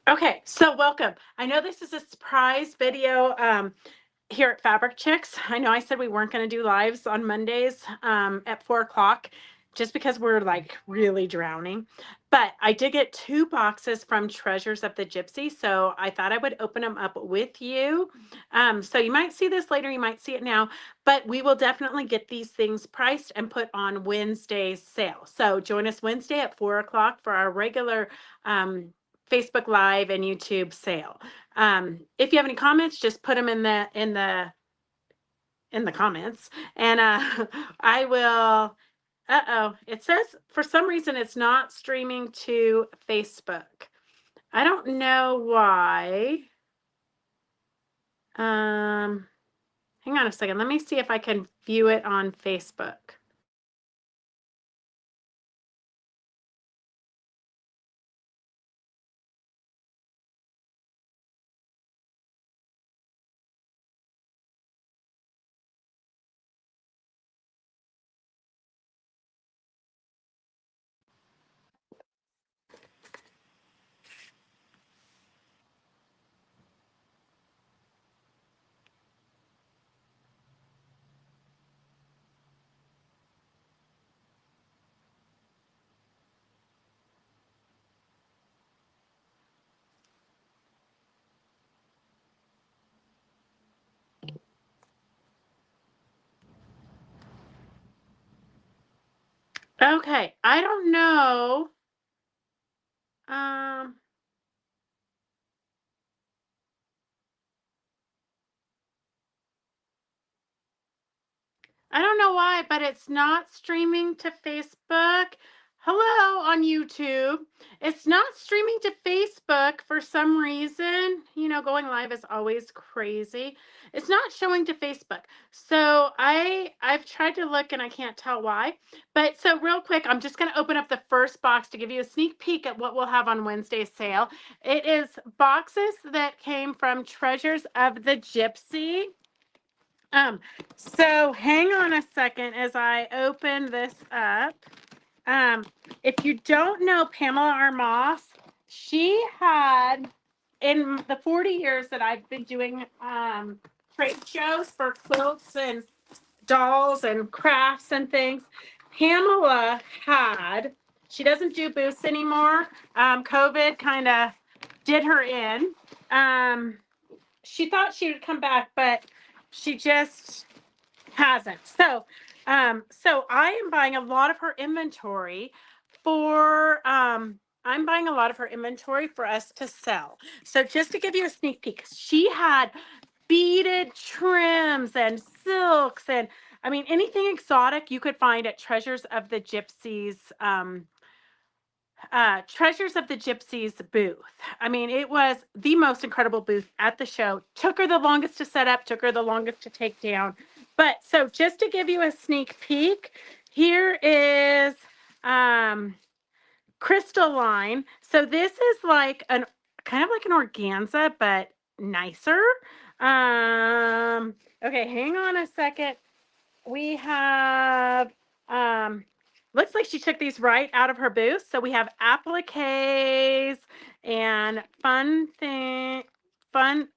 Okay, so welcome. I know this is a surprise video here at Fabric Chicks. I know I said we weren't going to do lives on Mondays at 4 o'clock just because we're like really drowning. But I did get 2 boxes from Treasures of the Gypsy, so I thought I would open them up with you. So you might see this later, you might see it now, but we will definitely get these things priced and put on Wednesday's sale. So join us Wednesday at 4 o'clock for our regular Facebook Live and YouTube sale. If you have any comments, just put them in the comments, and I will. It says for some reason it's not streaming to Facebook. I don't know why. Hang on a second. Let me see if I can view it on Facebook. Okay, I don't know. Um, I don't know why, but it's not streaming to Facebook. Hello on YouTube. It's not streaming to Facebook for some reason. You know, going live is always crazy. It's not showing to Facebook. So I've tried to look and I can't tell why. But so real quick, I'm just going to open up the first box to give you a sneak peek at what we'll have on Wednesday's sale. It is boxes that came from Treasures of the Gypsy. So hang on a second as I open this up. Um, if you don't know Pamela Armas, she had in the 40 years that I've been doing trade shows for quilts and dolls and crafts and things, Pamela had, she doesn't do booths anymore. COVID kind of did her in. She thought she would come back, but she just hasn't. So I am buying a lot of her inventory for I'm buying a lot of her inventory for us to sell. So just to give you a sneak peek, she had beaded trims and silks and I mean anything exotic you could find at Treasures of the Gypsies booth. I mean, it was the most incredible booth at the show. Took her the longest to set up, took her the longest to take down. But so just to give you a sneak peek, here is Crystalline. So this is like an kind of like an organza, but nicer. Okay, hang on a second. We have looks like she took these right out of her booth. So we have appliques and fun.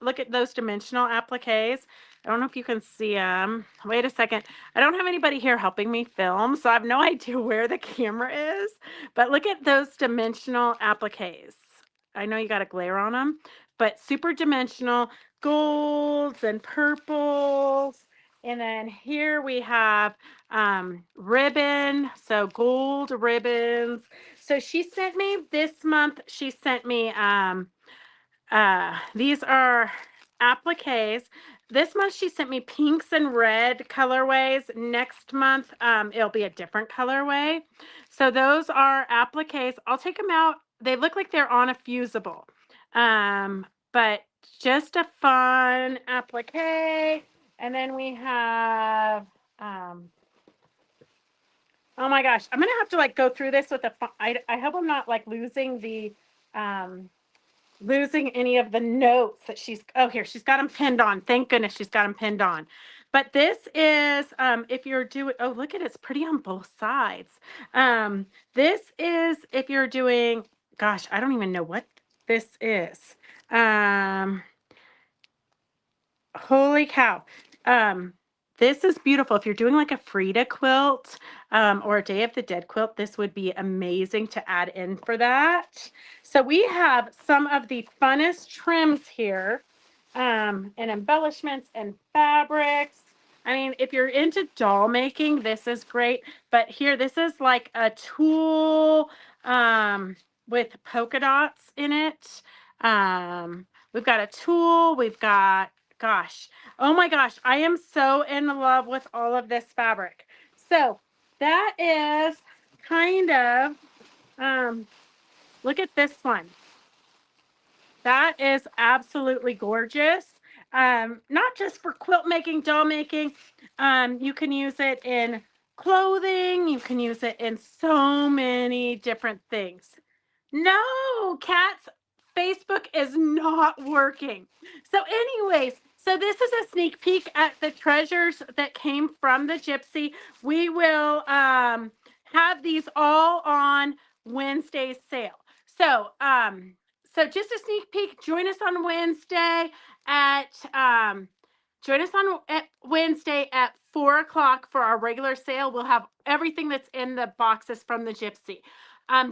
Look at those dimensional appliques. I don't know if you can see them. Wait a second. I don't have anybody here helping me film, so I have no idea where the camera is. But look at those dimensional appliques. I know you got a glare on them, but super dimensional golds and purples. And then here we have ribbon, so gold ribbons. So she sent me this month, she sent me these are appliques. This month she sent me pinks and red colorways. Next month it'll be a different colorway. So those are appliques. I'll take them out. They look like they're on a fusible. But just a fun applique. And then we have oh my gosh, I'm gonna have to like go through this with I hope I'm not like losing any of the notes that she's got them pinned on. Thank goodness she's got them pinned on. But this is if you're doing, oh look at it, it's pretty on both sides. This is if you're doing, gosh, I don't even know what this is. Holy cow. This is beautiful. If you're doing like a Frida quilt or a Day of the Dead quilt, this would be amazing to add in for that. So we have some of the funnest trims here and embellishments and fabrics. I mean, if you're into doll making, this is great. But here, this is like a tulle with polka dots in it. We've got a tulle. We've got, gosh, oh my gosh, I am so in love with all of this fabric. So that is kind of, look at this one. That is absolutely gorgeous. Not just for quilt making, doll making. You can use it in clothing. You can use it in so many different things. No, Kat's Facebook is not working. So anyways, so this is a sneak peek at the treasures that came from the Gypsy. We will have these all on Wednesday's sale. So just a sneak peek. Join us on Wednesday at 4 o'clock for our regular sale. We'll have everything that's in the boxes from the Gypsy.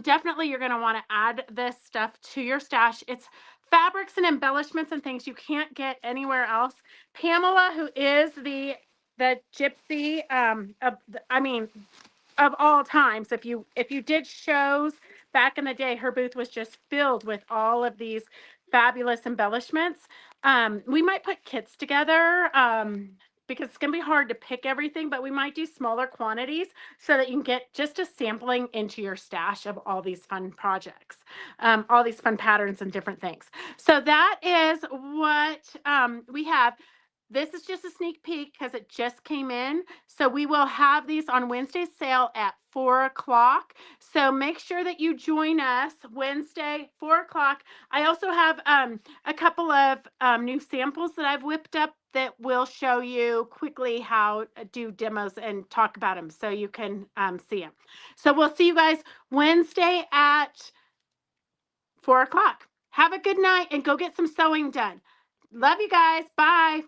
Definitely you're going to want to add this stuff to your stash. It's fabrics and embellishments and things you can't get anywhere else. Pamela, who is the Gypsy, of all times, if you did shows back in the day, her booth was just filled with all of these fabulous embellishments. We might put kits together because it's going to be hard to pick everything, but we might do smaller quantities so that you can get just a sampling into your stash of all these fun projects, all these fun patterns and different things. So that is what we have. This is just a sneak peek because it just came in. So we will have these on Wednesday's sale at 4 o'clock. So make sure that you join us Wednesday, 4 o'clock. I also have a couple of new samples that I've whipped up that will show you quickly how to do demos and talk about them so you can see them. So we'll see you guys Wednesday at 4 o'clock. Have a good night and go get some sewing done. Love you guys. Bye.